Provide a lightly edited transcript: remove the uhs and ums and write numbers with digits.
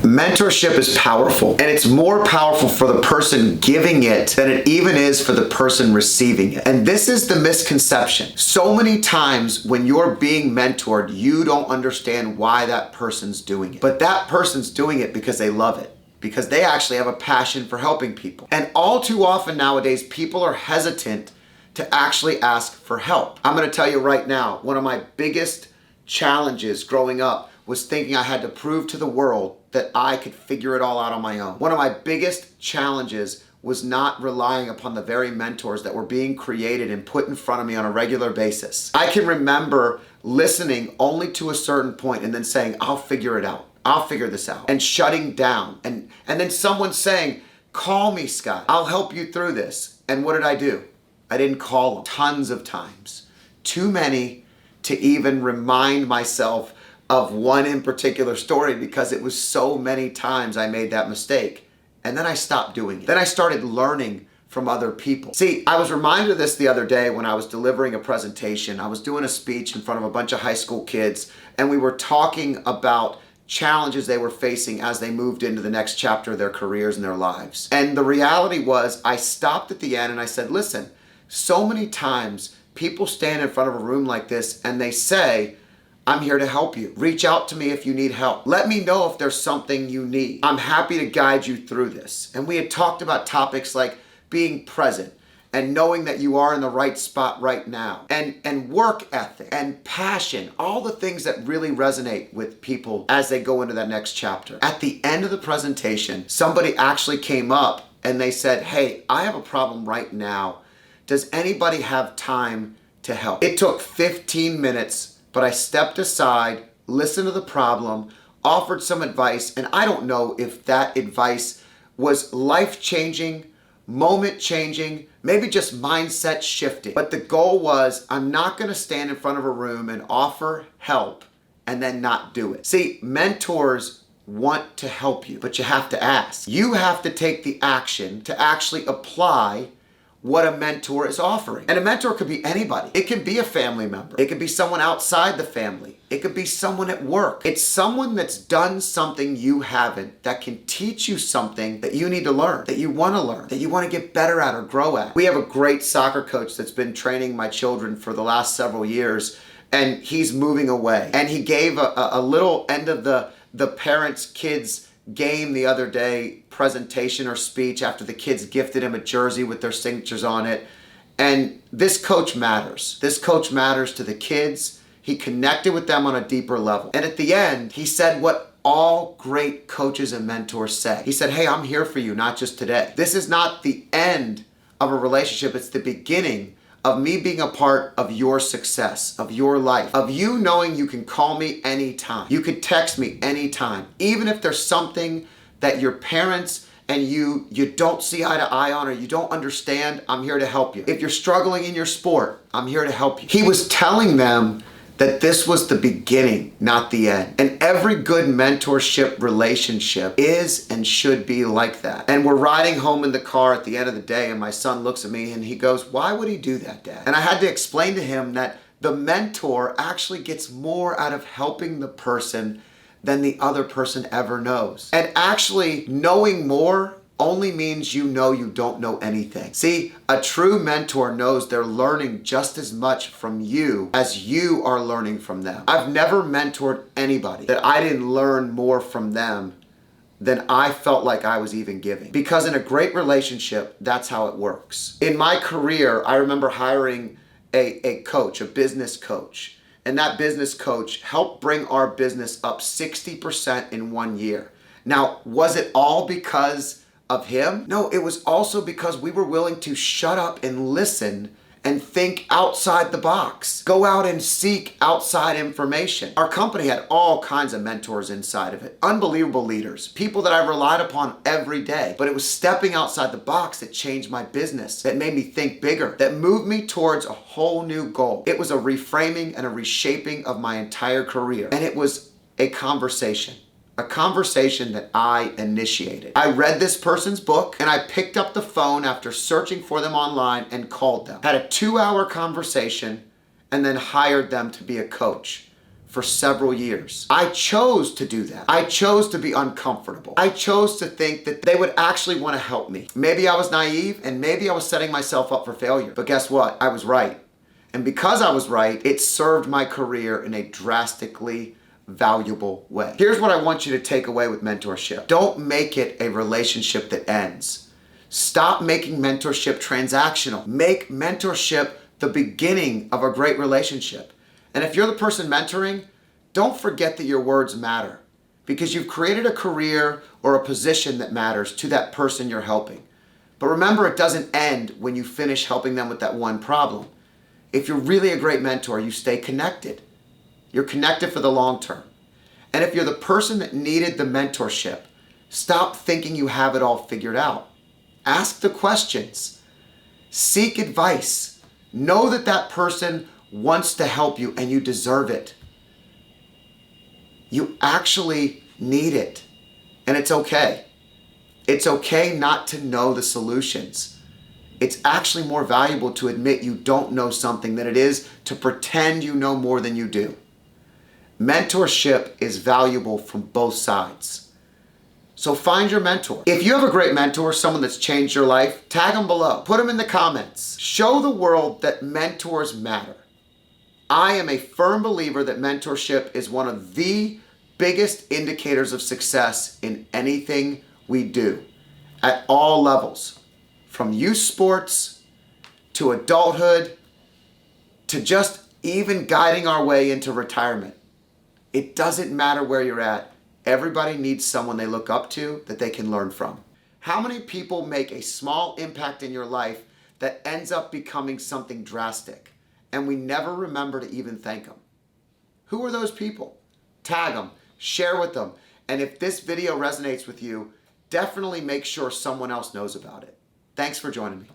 Mentorship is powerful, and it's more powerful for the person giving it than it even is for the person receiving it. And this is the misconception. So many times when you're being mentored, you don't understand why that person's doing it. But that person's doing it because they love it, because they actually have a passion for helping people. And all too often nowadays, people are hesitant to actually ask for help. I'm gonna tell you right now, one of my biggest challenges growing up was thinking I had to prove to the world that I could figure it all out on my own. One of my biggest challenges was not relying upon the very mentors that were being created and put in front of me on a regular basis. I can remember listening only to a certain point and then saying, I'll figure it out. I'll figure this out. And shutting down. And then someone saying, call me, Scott. I'll help you through this. And what did I do? I didn't call them tons of times. Too many to even remind myself of one in particular story, because it was so many times I made that mistake. And then I stopped doing it. Then I started learning from other people. See, I was reminded of this the other day when I was delivering a presentation. I was doing a speech in front of a bunch of high school kids, and we were talking about challenges they were facing as they moved into the next chapter of their careers and their lives. And the reality was, I stopped at the end and I said, listen, so many times people stand in front of a room like this and they say, I'm here to help you. Reach out to me if you need help. Let me know if there's something you need. I'm happy to guide you through this. And we had talked about topics like being present and knowing that you are in the right spot right now, and work ethic and passion, all the things that really resonate with people as they go into that next chapter. At the end of the presentation, somebody actually came up and they said, hey, I have a problem right now. Does anybody have time to help? It took 15 minutes, but I stepped aside, listened to the problem, offered some advice, and I don't know if that advice was life-changing, moment-changing, maybe just mindset shifting. But the goal was, I'm not gonna stand in front of a room and offer help and then not do it. See, mentors want to help you, but you have to ask. You have to take the action to actually apply what a mentor is offering. And a mentor could be anybody. It can be a family member. It could be someone outside the family. It could be someone at work. It's someone that's done something you haven't, that can teach you something that you need to learn, that you want to learn, that you want to get better at or grow at. We have a great soccer coach that's been training my children for the last several years, and he's moving away. And he gave a little end of the parents' kids game the other day, presentation or speech, after the kids gifted him a jersey with their signatures on it. And this coach matters. This coach matters to the kids. He connected with them on a deeper level. And at the end, he said what all great coaches and mentors say. He said, hey, I'm here for you, not just today. This is not the end of a relationship. It's the beginning of me being a part of your success, of your life, of you knowing you can call me anytime. You could text me anytime. Even if there's something that your parents and you don't see eye to eye on, or you don't understand, I'm here to help you. If you're struggling in your sport, I'm here to help you. He was telling them that this was the beginning, not the end. And every good mentorship relationship is and should be like that. And we're riding home in the car at the end of the day, and my son looks at me and he goes, why would he do that, Dad? And I had to explain to him that the mentor actually gets more out of helping the person than the other person ever knows. And actually knowing more only means you know you don't know anything. See, a true mentor knows they're learning just as much from you as you are learning from them. I've never mentored anybody that I didn't learn more from them than I felt like I was even giving. Because in a great relationship, that's how it works. In my career, I remember hiring a coach, a business coach. And that business coach helped bring our business up 60% in 1 year. Now, was it all because of him? No, it was also because we were willing to shut up and listen and think outside the box. Go out and seek outside information. Our company had all kinds of mentors inside of it. Unbelievable leaders, people that I relied upon every day. But it was stepping outside the box that changed my business, that made me think bigger, that moved me towards a whole new goal. It was a reframing and a reshaping of my entire career. And it was a conversation that I initiated. I read this person's book and I picked up the phone after searching for them online and called them. Had a 2-hour conversation and then hired them to be a coach for several years. I chose to do that. I chose to be uncomfortable. I chose to think that they would actually want to help me. Maybe I was naive and maybe I was setting myself up for failure. But guess what? I was right. And because I was right, it served my career in a drastically valuable way. Here's what I want you to take away with mentorship. Don't make it a relationship that ends. Stop making mentorship transactional. Make mentorship the beginning of a great relationship. And if you're the person mentoring, don't forget that your words matter, because you've created a career or a position that matters to that person you're helping. But remember, it doesn't end when you finish helping them with that one problem. If you're really a great mentor, you stay connected. You're connected for the long term. And if you're the person that needed the mentorship, stop thinking you have it all figured out. Ask the questions. Seek advice. Know that that person wants to help you and you deserve it. You actually need it. And it's okay. It's okay not to know the solutions. It's actually more valuable to admit you don't know something than it is to pretend you know more than you do. Mentorship is valuable from both sides. So find your mentor. If you have a great mentor, someone that's changed your life, tag them below. Put them in the comments. Show the world that mentors matter. I am a firm believer that mentorship is one of the biggest indicators of success in anything we do at all levels, from youth sports to adulthood to just even guiding our way into retirement. It doesn't matter where you're at. Everybody needs someone they look up to that they can learn from. How many people make a small impact in your life that ends up becoming something drastic, and we never remember to even thank them? Who are those people? Tag them, share with them, and if this video resonates with you, definitely make sure someone else knows about it. Thanks for joining me.